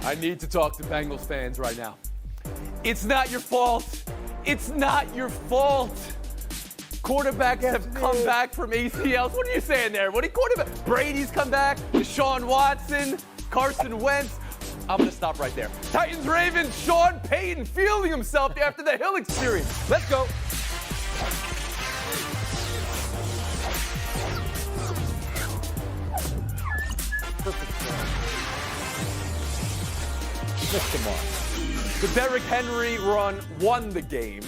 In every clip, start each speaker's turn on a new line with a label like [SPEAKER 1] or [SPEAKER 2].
[SPEAKER 1] I need to talk to Bengals fans right now. It's not your fault. It's not your fault. Quarterbacks have come back from ACLs. What are you saying there? What are quarterback? Brady's come back. Deshaun Watson, Carson Wentz. I'm going to stop right there. Titans, Ravens, Sean Payton feeling himself after the Hill experience. Let's go. The Derrick Henry run won the game.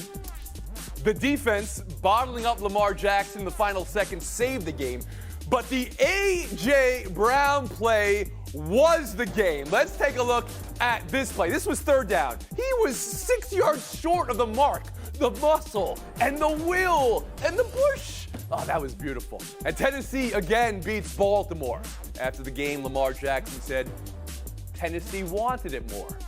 [SPEAKER 1] The defense, bottling up Lamar Jackson in the final seconds, saved the game. But the A.J. Brown play was the game. Let's take a look at this play. This was third down. He was 6 yards short of the mark. The muscle and the will and the push. Oh, that was beautiful. And Tennessee again beats Baltimore. After the game, Lamar Jackson said Tennessee wanted it more.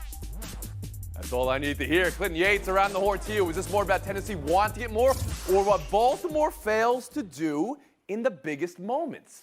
[SPEAKER 1] That's all I need to hear. Clinton Yates around the horn to you. Was this more about Tennessee wanting it more or what Baltimore fails to do in the biggest moments?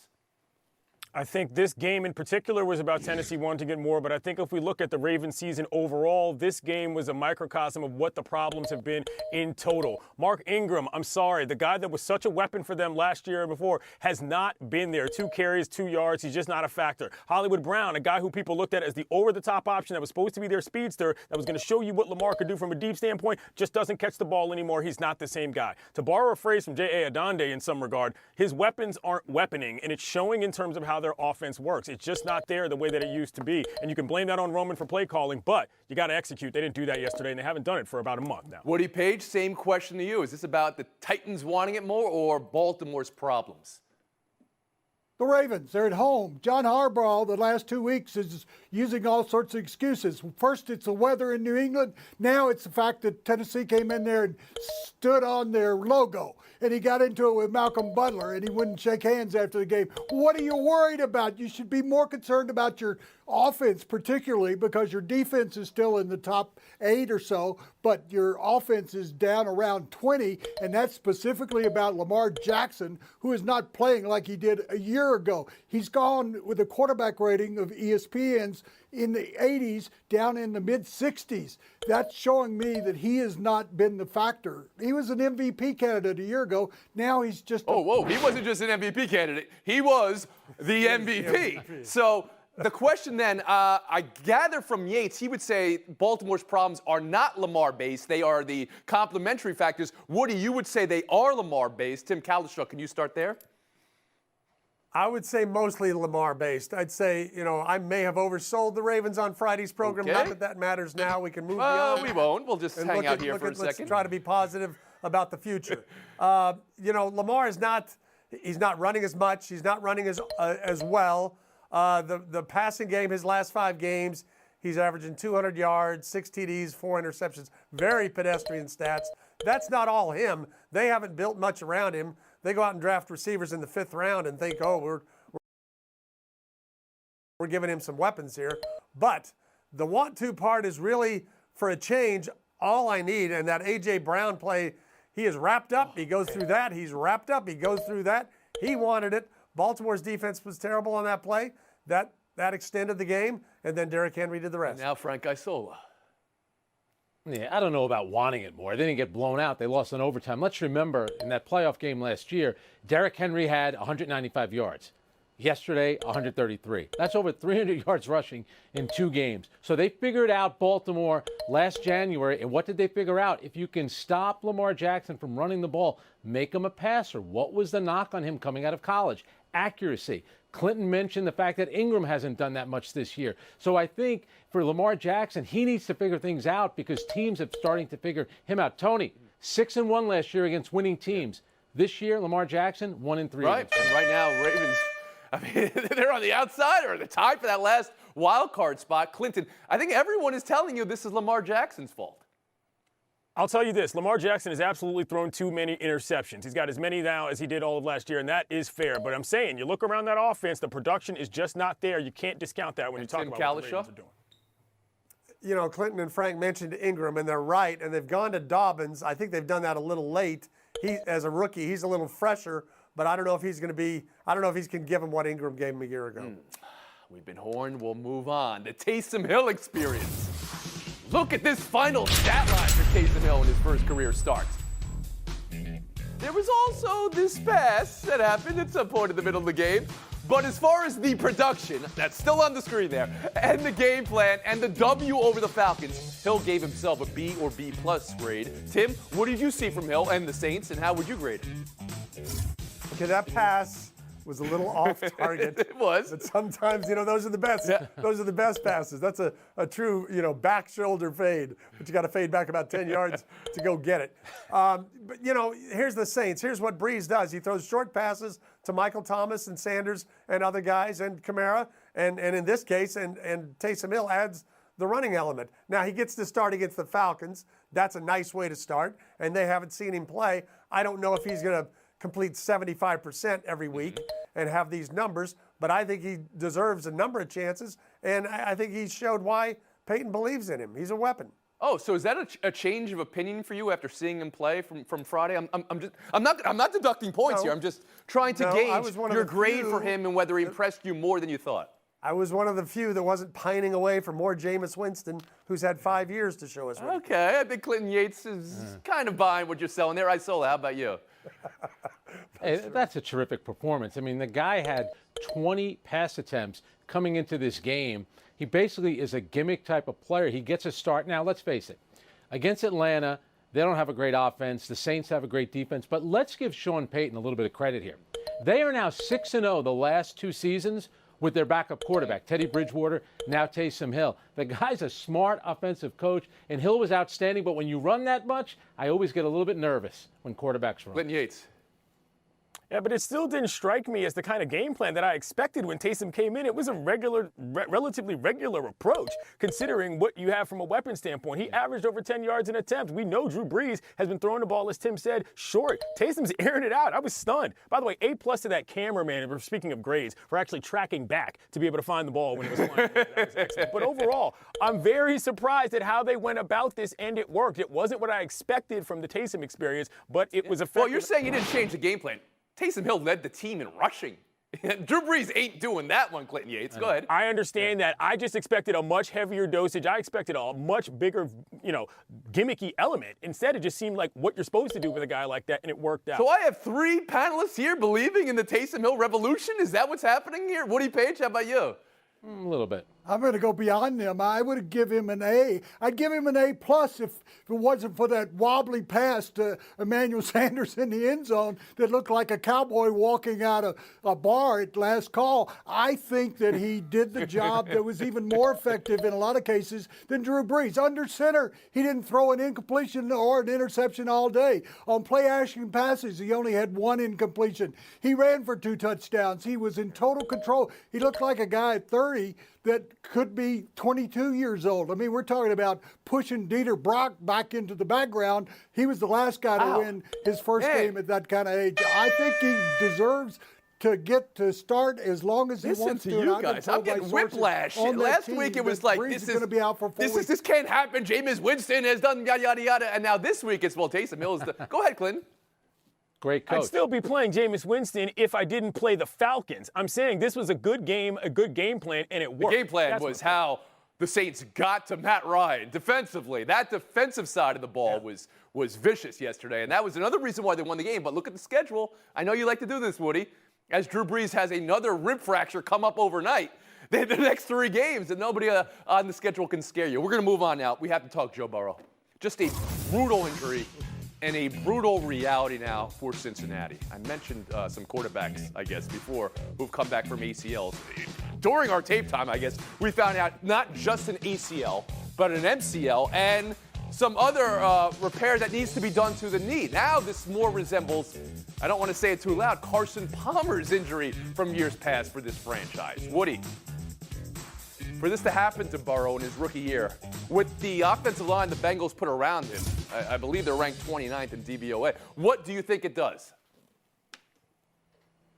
[SPEAKER 2] I think this game in particular was about Tennessee wanting to get more, but I think if we look at the Ravens season overall, this game was a microcosm of what the problems have been in total. Mark Ingram, I'm sorry, the guy that was such a weapon for them last year and before has not been there. 2 carries, 2 yards, he's just not a factor. Hollywood Brown, a guy who people looked at as the over-the-top option that was supposed to be their speedster, that was going to show you what Lamar could do from a deep standpoint, just doesn't catch the ball anymore. He's not the same guy. To borrow a phrase from J.A. Adonde in some regard, his weapons aren't weaponing, and it's showing in terms of how their offense works. It's just not there the way that it used to be. And you can blame that on Roman for play calling, but you got to execute. They didn't do that yesterday, and they haven't done it for about a month now.
[SPEAKER 1] Woody Page, same question to you. Is this about the Titans wanting it more or Baltimore's problems?
[SPEAKER 3] The Ravens, they're at home. John Harbaugh, the last 2 weeks, is using all sorts of excuses. First, it's the weather in New England. Now it's the fact that Tennessee came in there and stood on their logo. And he got into it with Malcolm Butler, and he wouldn't shake hands after the game. What are you worried about? You should be more concerned about your offense, particularly because your defense is still in the top 8 or so, but your offense is down around 20, and that's specifically about Lamar Jackson, who is not playing like he did a year ago. He's gone with a quarterback rating of ESPN's in the 80s down in the mid-60s. That's showing me that he has not been the factor. He was an MVP candidate a year ago. Now he's just...
[SPEAKER 1] Whoa. He wasn't just an MVP candidate. He was the MVP. So the question then, I gather from Yates, he would say Baltimore's problems are not Lamar-based. They are the complementary factors. Woody, you would say they are Lamar-based. Tim Cowlishaw, can you start there?
[SPEAKER 4] I would say mostly Lamar-based. I'd say, I may have oversold the Ravens on Friday's program.
[SPEAKER 1] Okay.
[SPEAKER 4] Not that matters now. We can move beyond.
[SPEAKER 1] We won't. We'll just hang out here for a second.
[SPEAKER 4] Let's try to be positive about the future. Lamar is not – he's not running as much. He's not running as well. The passing game, his last 5 games, he's averaging 200 yards, 6 TDs, 4 interceptions. Very pedestrian stats. That's not all him. They haven't built much around him. They go out and draft receivers in the 5th round and think, we're giving him some weapons here. But the want-to part is really, for a change, all I need. And that A.J. Brown play, he is wrapped up. He goes through that. He's wrapped up. He goes through that. He wanted it. Baltimore's defense was terrible on that play. That extended the game. And then Derrick Henry did the rest.
[SPEAKER 1] Now Frank Isola.
[SPEAKER 5] Yeah, I don't know about wanting it more. They didn't get blown out. They lost in overtime. Let's remember, in that playoff game last year, Derrick Henry had 195 yards. Yesterday, 133. That's over 300 yards rushing in 2 games. So they figured out Baltimore last January. And what did they figure out? If you can stop Lamar Jackson from running the ball, make him a passer. What was the knock on him coming out of college? Accuracy. Clinton mentioned the fact that Ingram hasn't done that much this year. So I think for Lamar Jackson, he needs to figure things out because teams are starting to figure him out. Tony, 6-1 last year against winning teams. This year, Lamar Jackson, 1-3.
[SPEAKER 1] Right. And right now, Ravens, they're on the outside or the tie for that last wild card spot. Clinton, I think everyone is telling you this is Lamar Jackson's fault.
[SPEAKER 2] I'll tell you this, Lamar Jackson has absolutely thrown too many interceptions. He's got as many now as he did all of last year, and that is fair. But I'm saying, you look around that offense, the production is just not there. You can't discount that when you talk about what the Ravens are doing.
[SPEAKER 4] Clinton and Frank mentioned Ingram, and they're right, and they've gone to Dobbins. I think they've done that a little late. He, as a rookie, he's a little fresher, but I don't know if he's going to be – I don't know if he can give him what Ingram gave him a year ago.
[SPEAKER 1] We've been horned. We'll move on. The Taysom Hill experience. Look at this final stat line for Taysom Hill in his first career start. There was also this pass that happened at some point in the middle of the game. But as far as the production, that's still on the screen there, and the game plan, and the W over the Falcons, Hill gave himself a B or B plus grade. Tim, what did you see from Hill and the Saints, and how would you grade it?
[SPEAKER 4] Okay, that pass was a little off target.
[SPEAKER 1] It was.
[SPEAKER 4] But sometimes, those are the best.
[SPEAKER 1] Yeah.
[SPEAKER 4] Those are the best passes. That's a true, back shoulder fade. But you got to fade back about 10 yards to go get it. But, here's the Saints. Here's what Breeze does. He throws short passes to Michael Thomas and Sanders and other guys and Kamara. And in this case, and Taysom Hill adds the running element. Now, he gets to start against the Falcons. That's a nice way to start. And they haven't seen him play. I don't know if he's going to complete 75% every week and have these numbers, but I think he deserves a number of chances, and I think he showed why Peyton believes in him. He's a weapon.
[SPEAKER 1] Oh, so is that a change of opinion for you after seeing him play from Friday? I'm not deducting points here. I'm just trying to gauge your grade for him and whether he impressed you more than you thought.
[SPEAKER 4] I was one of the few that wasn't pining away for more Jameis Winston, who's had 5 years to show us.
[SPEAKER 1] Okay, I think Clinton Yates is kind of buying what you're selling there. Isola, how about you?
[SPEAKER 5] Hey, that's a terrific performance. I mean, the guy had 20 pass attempts coming into this game. He basically is a gimmick type of player. He gets a start. Now, let's face it. Against Atlanta, they don't have a great offense. The Saints have a great defense. But let's give Sean Payton a little bit of credit here. They are now 6-0 the last 2 seasons with their backup quarterback, Teddy Bridgewater, now Taysom Hill. The guy's a smart offensive coach, and Hill was outstanding. But when you run that much, I always get a little bit nervous when quarterbacks run.
[SPEAKER 1] Clinton Yates.
[SPEAKER 2] Yeah, but it still didn't strike me as the kind of game plan that I expected when Taysom came in. It was a relatively regular approach, considering what you have from a weapon standpoint. He averaged over 10 yards an attempt. We know Drew Brees has been throwing the ball, as Tim said, short. Taysom's airing it out. I was stunned. By the way, A+ to that cameraman, speaking of grades, for actually tracking back to be able to find the ball when it was flying. That was excellent. But overall, I'm very surprised at how they went about this, and it worked. It wasn't what I expected from the Taysom experience, but it was effective.
[SPEAKER 1] Well, you're saying you didn't change the game plan. Taysom Hill led the team in rushing. Drew Brees ain't doing that one, Clinton Yates. Go ahead.
[SPEAKER 2] I understand that. I just expected a much heavier dosage. I expected a much bigger, gimmicky element. Instead, it just seemed like what you're supposed to do with a guy like that, and it worked out.
[SPEAKER 1] So I have 3 panelists here believing in the Taysom Hill revolution. Is that what's happening here? Woody Page, how about you?
[SPEAKER 5] A little bit.
[SPEAKER 3] I'm going to go beyond them. I would give him an A. I'd give him an A+ if it wasn't for that wobbly pass to Emmanuel Sanders in the end zone that looked like a cowboy walking out of a bar at last call. I think that he did the job that was even more effective in a lot of cases than Drew Brees. Under center, he didn't throw an incompletion or an interception all day. On play-action passes, he only had 1 incompletion. He ran for 2 touchdowns. He was in total control. He looked like a guy at 30 that could be 22 years old. I mean, we're talking about pushing Dieter Brock back into the background. He was the last guy to win his first game at that kind of age. I think he deserves to get to start as long as he wants to.
[SPEAKER 1] Listen to you guys. I'm getting whiplash. Last week it was like, this is going to be out for 4 weeks. This can't happen. Jameis Winston has done yada, yada, yada. And now this week it's, well, Taysom Hill is the... Go ahead, Clinton.
[SPEAKER 5] Great coach.
[SPEAKER 2] I'd still be playing Jameis Winston if I didn't play the Falcons. I'm saying this was a good game plan, and it worked.
[SPEAKER 1] The game plan was how the Saints got to Matt Ryan defensively. That defensive side of the ball was vicious yesterday, and that was another reason why they won the game. But look at the schedule. I know you like to do this, Woody. As Drew Brees has another rib fracture come up overnight, they have the next 3 games, and nobody on the schedule can scare you. We're going to move on now. We have to talk Joe Burrow. Just a brutal injury. And a brutal reality now for Cincinnati. I mentioned some quarterbacks, I guess, before who've come back from ACLs. During our tape time, I guess, we found out not just an ACL, but an MCL and some other repair that needs to be done to the knee. Now this more resembles, I don't want to say it too loud, Carson Palmer's injury from years past for this franchise. Woody, for this to happen to Burrow in his rookie year, with the offensive line the Bengals put around him, I believe they're ranked 29th in DVOA. What do you think it does?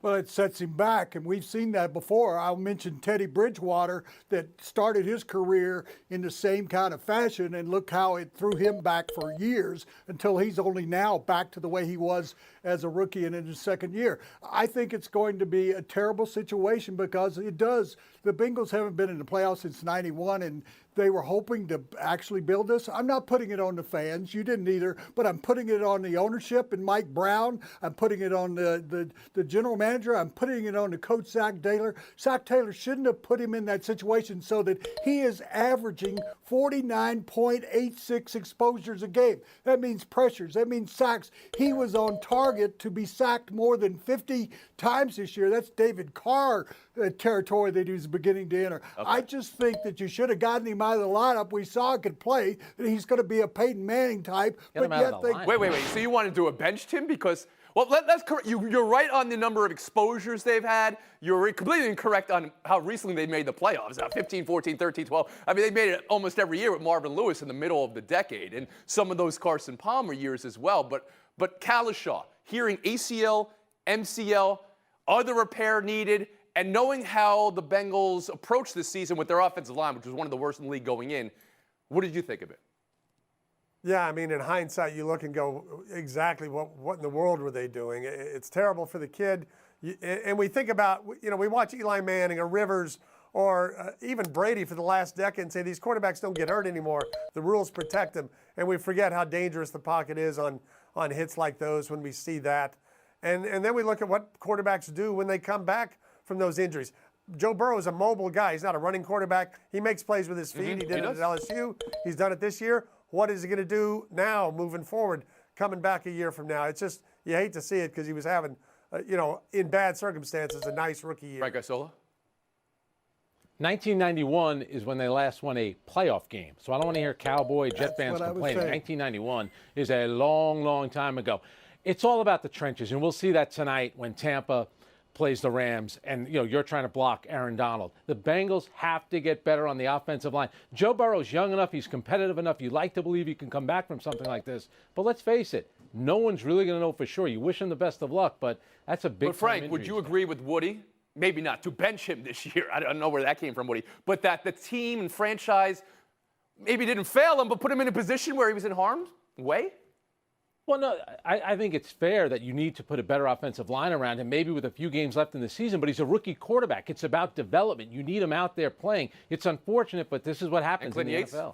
[SPEAKER 3] Well, it sets him back, and we've seen that before. I'll mention Teddy Bridgewater that started his career in the same kind of fashion, and look how it threw him back for years until he's only now back to the way he was as a rookie and in his second year. I think it's going to be a terrible situation because it does. The Bengals haven't been in the playoffs since '91, and they were hoping to actually build this. I'm not putting it on the fans. You didn't either, but I'm putting it on the ownership and Mike Brown. I'm putting it on the general manager. I'm putting it on the coach, Zach Taylor. Zach Taylor shouldn't have put him in that situation so that he is averaging 49.86 exposures a game. That means pressures. That means sacks. He was on target to be sacked more than 50 times this year. That's David Carr territory that he was beginning to enter. Okay. I just think that you should have gotten him out of the lineup. We saw he could play, that he's going to be a Peyton Manning type.
[SPEAKER 5] But yet
[SPEAKER 1] wait. So you wanted to have benched him because, well, that's correct. You're right on the number of exposures they've had. You're completely incorrect on how recently they made the playoffs. 15, 14, 13, 12. I mean, they made it almost every year with Marvin Lewis in the middle of the decade, and some of those Carson Palmer years as well. But Kalishaw, hearing ACL, MCL, other repair needed, and knowing how the Bengals approached this season with their offensive line, which was one of the worst in the league going in, what did you think of it?
[SPEAKER 4] Yeah, I mean, in hindsight, you look and go, exactly what in the world were they doing? It's terrible for the kid. And we think about, we watch Eli Manning or Rivers or even Brady for the last decade and say these quarterbacks don't get hurt anymore. The rules protect them. And we forget how dangerous the pocket is on hits like those when we see that. And then we look at what quarterbacks do when they come back from those injuries. Joe Burrow is a mobile guy. He's not a running quarterback. He makes plays with his feet. He did it at LSU. He's done it this year. What is he going to do now moving forward, coming back a year from now? It's just, you hate to see it because he was having, in bad circumstances, a nice rookie year.
[SPEAKER 1] Right, Gasola?
[SPEAKER 5] 1991 is when they last won a playoff game. So I don't want to hear Cowboy Jet fans complaining. 1991 is a long, long time ago. It's all about the trenches, and we'll see that tonight when Tampa plays the Rams, and you're trying to block Aaron Donald. The Bengals have to get better on the offensive line. Joe Burrow's young enough, he's competitive enough. You like to believe he can come back from something like this. But let's face it, no one's really going to know for sure. You wish him the best of luck, but that's a big.
[SPEAKER 1] But Frank, would you agree with Woody? Maybe not to bench him this year. I don't know where that came from, Woody. But that the team and franchise maybe didn't fail him, but put him in a position where he was in harm's way?
[SPEAKER 5] Well, no, I think it's fair that you need to put a better offensive line around him, maybe with a few games left in the season, but he's a rookie quarterback. It's about development. You need him out there playing. It's unfortunate, but this is what happens in the NFL.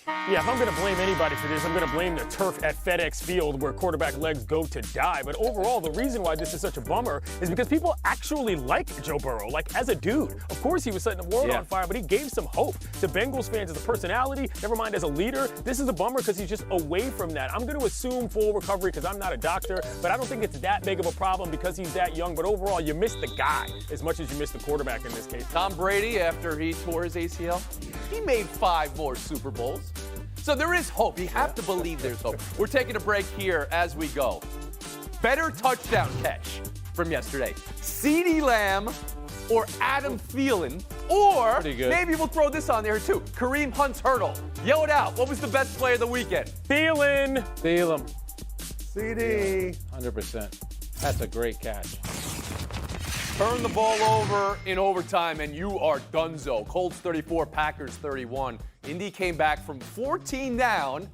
[SPEAKER 2] Yeah, if I'm going to blame anybody for this, I'm going to blame the turf at FedEx Field where quarterback legs go to die. But overall, the reason why this is such a bummer is because people actually like Joe Burrow, like as a dude. Of course, he was setting the world on fire, but he gave some hope to Bengals fans as a personality, never mind as a leader. This is a bummer because he's just away from that. I'm going to assume full recovery because I'm not a doctor, but I don't think it's that big of a problem because he's that young. But overall, you miss the guy as much as you miss the quarterback in this case.
[SPEAKER 1] Tom Brady, after he tore his ACL, he made 5 more Super Bowls. So there is hope. You have to believe there's hope. We're taking a break here as we go. Better touchdown catch from yesterday. CeeDee Lamb or Adam Thielen, or maybe we'll throw this on there too. Kareem Hunt's hurdle. Yell it out. What was the best play of the weekend?
[SPEAKER 2] Thielen.
[SPEAKER 4] CD.
[SPEAKER 5] 100%. That's a great catch.
[SPEAKER 1] Turn the ball over in overtime, and you are donezo. Colts 34, Packers 31. Indy came back from 14 down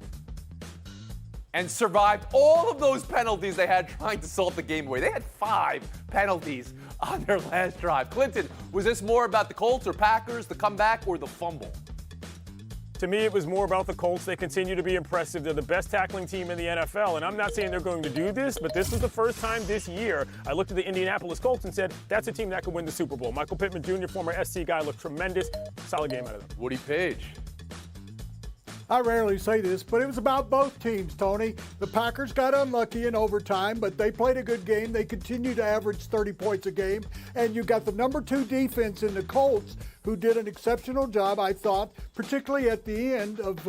[SPEAKER 1] and survived all of those penalties they had trying to salt the game away. They had 5 penalties on their last drive. Clinton, was this more about the Colts or Packers, the comeback, or the fumble?
[SPEAKER 2] To me, it was more about the Colts. They continue to be impressive. They're the best tackling team in the NFL, and I'm not saying they're going to do this, but this was the first time this year I looked at the Indianapolis Colts and said, that's a team that could win the Super Bowl. Michael Pittman Jr., former SC guy, looked tremendous. Solid game out of them.
[SPEAKER 1] Woody Page.
[SPEAKER 3] I rarely say this, but it was about both teams, Tony. The Packers got unlucky in overtime, but they played a good game. They continue to average 30 points a game. And you got the number 2 defense in the Colts, who did an exceptional job, I thought, particularly at the end of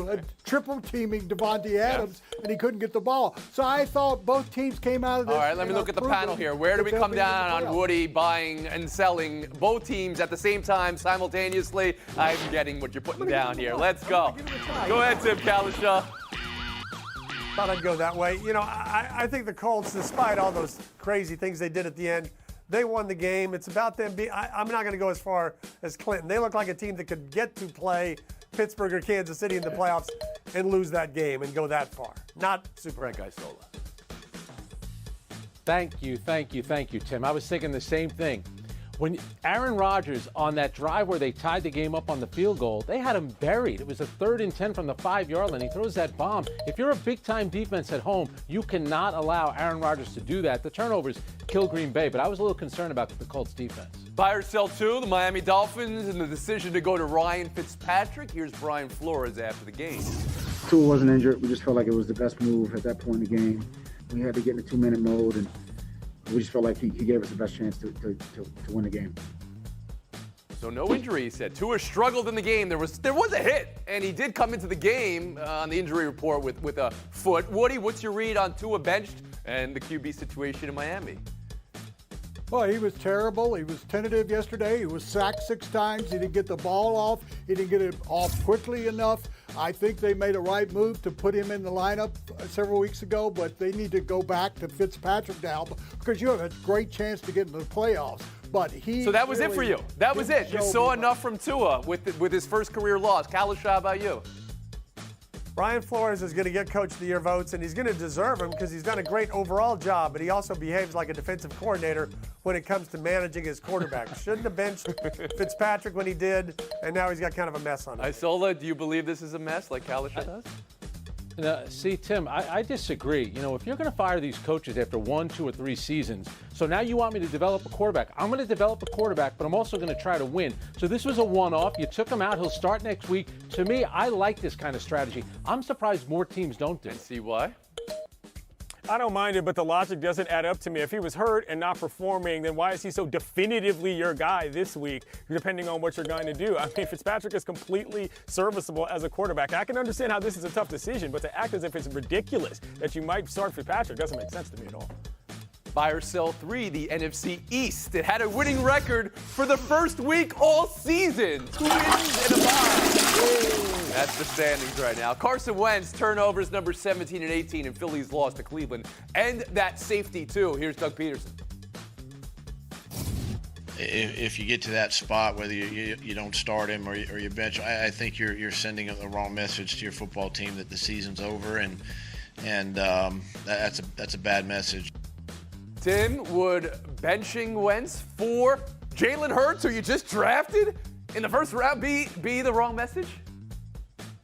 [SPEAKER 3] triple teaming Devontae Adams, and he couldn't get the ball. So I thought both teams came out of this.
[SPEAKER 1] All right, let me look at the panel here. Where do we come down on Woody buying and selling both teams at the same time, simultaneously? I'm getting what you're putting down here. Let's go. Go ahead, Tim Kalishaw.
[SPEAKER 4] Thought I'd go that way. I think the Colts, despite all those crazy things they did at the end, They won the game. It's about them being – I'm not going to go as far as Clinton. They look like a team that could get to play Pittsburgh or Kansas City in the playoffs and lose that game and go that far. Not Super
[SPEAKER 1] Frank Isola.
[SPEAKER 5] Thank you, Tim. I was thinking the same thing. When Aaron Rodgers, on that drive where they tied the game up on the field goal, they had him buried. It was a 3rd and 10 from the 5-yard line. He throws that bomb. If you're a big-time defense at home, you cannot allow Aaron Rodgers to do that. The turnovers kill Green Bay, but I was a little concerned about the Colts defense.
[SPEAKER 1] Buy or sell two, the Miami Dolphins, and the decision to go to Ryan Fitzpatrick. Here's Brian Flores after the game.
[SPEAKER 6] Tua wasn't injured. We just felt like it was the best move at that point in the game. We had to get in the 2-minute mode, and we just felt like he gave us the best chance to win the game.
[SPEAKER 1] So no injury, he said. Tua struggled in the game. There was a hit, and he did come into the game on the injury report with a foot. Woody, what's your read on Tua benched and the QB situation in Miami?
[SPEAKER 3] Well, he was terrible. He was tentative yesterday. He was sacked 6 times. He didn't get the ball off. He didn't get it off quickly enough. I think they made a right move to put him in the lineup several weeks ago, but they need to go back to Fitzpatrick now because you have a great chance to get into the playoffs. But
[SPEAKER 1] So that was it for you. That was it. You saw enough from Tua with his first career loss. Kalish, how about you?
[SPEAKER 4] Brian Flores is going to get Coach of the Year votes, and he's going to deserve them because he's done a great overall job, but he also behaves like a defensive coordinator when it comes to managing his quarterback. Shouldn't have benched Fitzpatrick when he did, and now he's got kind of a mess on it.
[SPEAKER 1] Isola, do you believe this is a mess like Kalish does?
[SPEAKER 5] See, Tim, I disagree. You know, if you're going to fire these coaches after 1, 2, or 3 seasons, so now you want me to develop a quarterback. I'm going to develop a quarterback, but I'm also going to try to win. So this was a one-off. You took him out. He'll start next week. To me, I like this kind of strategy. I'm surprised more teams don't do it.
[SPEAKER 1] And see why?
[SPEAKER 2] I don't mind it, but the logic doesn't add up to me. If he was hurt and not performing, then why is he so definitively your guy this week, depending on what you're going to do? I mean, Fitzpatrick is completely serviceable as a quarterback. I can understand how this is a tough decision, but to act as if it's ridiculous that you might start Fitzpatrick doesn't make sense to me at all.
[SPEAKER 1] Buy or sell 3, the NFC East. It had a winning record for the first week all season. 2 wins and a bye. That's the standings right now. Carson Wentz, turnovers number 17 and 18, and Philly's loss to Cleveland. And that safety, too. Here's Doug Peterson.
[SPEAKER 7] If you get to that spot, whether you don't start him or you bench, I think you're sending a wrong message to your football team that the season's over, and that's a bad message.
[SPEAKER 1] Tim, would benching Wentz for Jalen Hurts, who you just drafted in the first round, be the wrong message?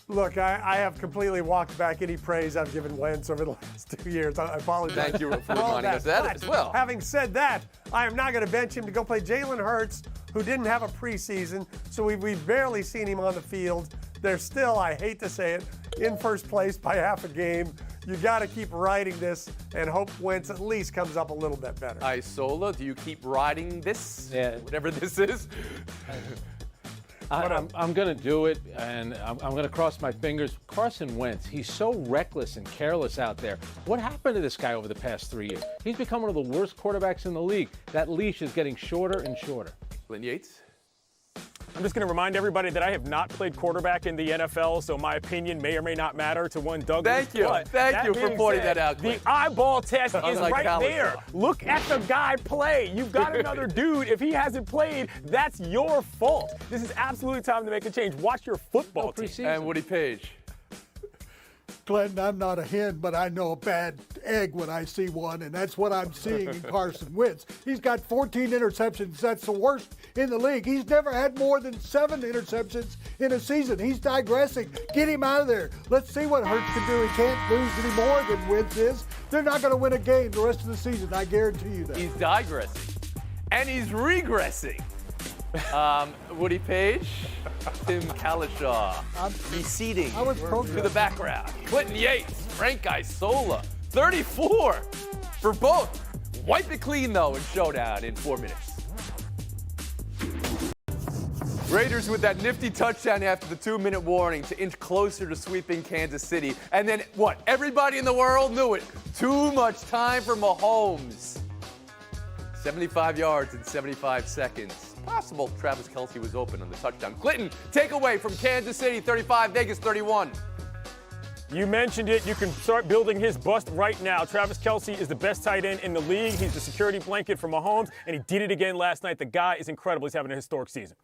[SPEAKER 4] Look, I have completely walked back any praise I've given Wentz over the last 2 years. I apologize.
[SPEAKER 1] Thank you for reminding us that as well.
[SPEAKER 4] Having said that, I am not going to bench him to go play Jalen Hurts, who didn't have a preseason, so we've barely seen him on the field. They're still, I hate to say it, in first place by half a game. You got to keep riding this and hope Wentz at least comes up a little bit better.
[SPEAKER 1] Isola, do you keep riding this?
[SPEAKER 5] Yeah.
[SPEAKER 1] Whatever this is?
[SPEAKER 5] I'm going to do it, and I'm going to cross my fingers. Carson Wentz, he's so reckless and careless out there. What happened to this guy over the past 3 years? He's become one of the worst quarterbacks in the league. That leash is getting shorter and shorter.
[SPEAKER 1] Lynn Yates?
[SPEAKER 2] I'm just going to remind everybody that I have not played quarterback in the NFL, so my opinion may or may not matter to one Doug.
[SPEAKER 1] Thank you for pointing that out.
[SPEAKER 2] The eyeball test is
[SPEAKER 1] Unlike
[SPEAKER 2] right
[SPEAKER 1] Kalish.
[SPEAKER 2] there. Look at the guy play. You've got another dude. If he hasn't played, that's your fault. This is absolutely time to make a change. Watch your football team.
[SPEAKER 1] And Woody Page.
[SPEAKER 3] Clinton, I'm not a hen, but I know a bad egg when I see one, and that's what I'm seeing in Carson Wentz. He's got 14 interceptions. That's the worst in the league. He's never had more than 7 interceptions in a season. He's digressing. Get him out of there. Let's see what Hurts can do. He can't lose any more than Wentz is. They're not going to win a game the rest of the season. I guarantee you that.
[SPEAKER 1] He's digressing. And he's regressing. Woody Page, Tim Kalishaw, receding to the background. Clinton Yates, Frank Isola, 34 for both. Wipe it clean, though, in showdown in 4 minutes. Raiders with that nifty touchdown after the 2-minute warning to inch closer to sweeping Kansas City. And then what? Everybody in the world knew it. Too much time for Mahomes. 75 yards in 75 seconds. Possible Travis Kelce was open on the touchdown. Clinton, takeaway from Kansas City, 35, Vegas, 31.
[SPEAKER 2] You mentioned it. You can start building his bust right now. Travis Kelce is the best tight end in the league. He's the security blanket for Mahomes, and he did it again last night. The guy is incredible. He's having a historic season.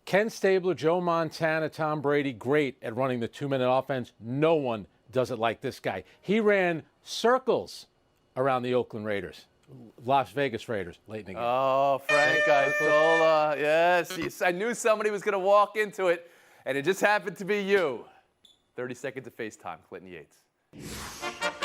[SPEAKER 5] Ken Stabler, Joe Montana, Tom Brady, great at running the 2-minute offense. No one does it like this guy. He ran circles around the Las Vegas Raiders late in the game.
[SPEAKER 1] Oh, Frank Isola. Yes, I knew somebody was going to walk into it, and it just happened to be you. 30 seconds of FaceTime, Clinton Yates.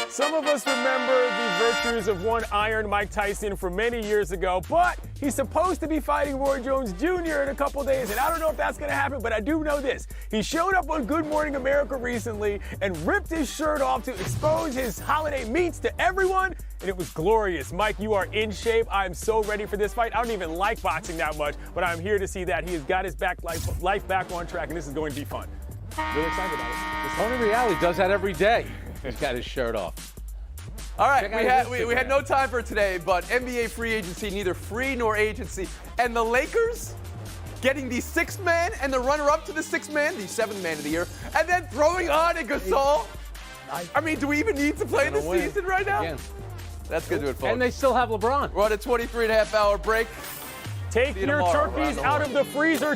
[SPEAKER 2] Some of us remember the virtues of one Iron Mike Tyson from many years ago, but he's supposed to be fighting Roy Jones Jr. in a couple days, and I don't know if that's going to happen, but I do know this. He showed up on Good Morning America recently and ripped his shirt off to expose his holiday meats to everyone, and it was glorious. Mike, you are in shape. I'm so ready for this fight. I don't even like boxing that much, but I'm here to see that. He has got his life back on track, and this is going to be fun. Really excited about it.
[SPEAKER 5] Tony Reali does that every day. He's got his shirt off.
[SPEAKER 1] All right, we had no time for today, but NBA free agency, neither free nor agency. And the Lakers getting the 6th man and the runner-up to the 6th man, the 7th man of the year, and then throwing on a Gasol. I mean, do we even need to play this season right now?
[SPEAKER 5] Again.
[SPEAKER 1] That's going to do it, folks.
[SPEAKER 5] And they still have LeBron.
[SPEAKER 1] We're on a 23.5-hour break.
[SPEAKER 2] Take your turkeys out of the freezer.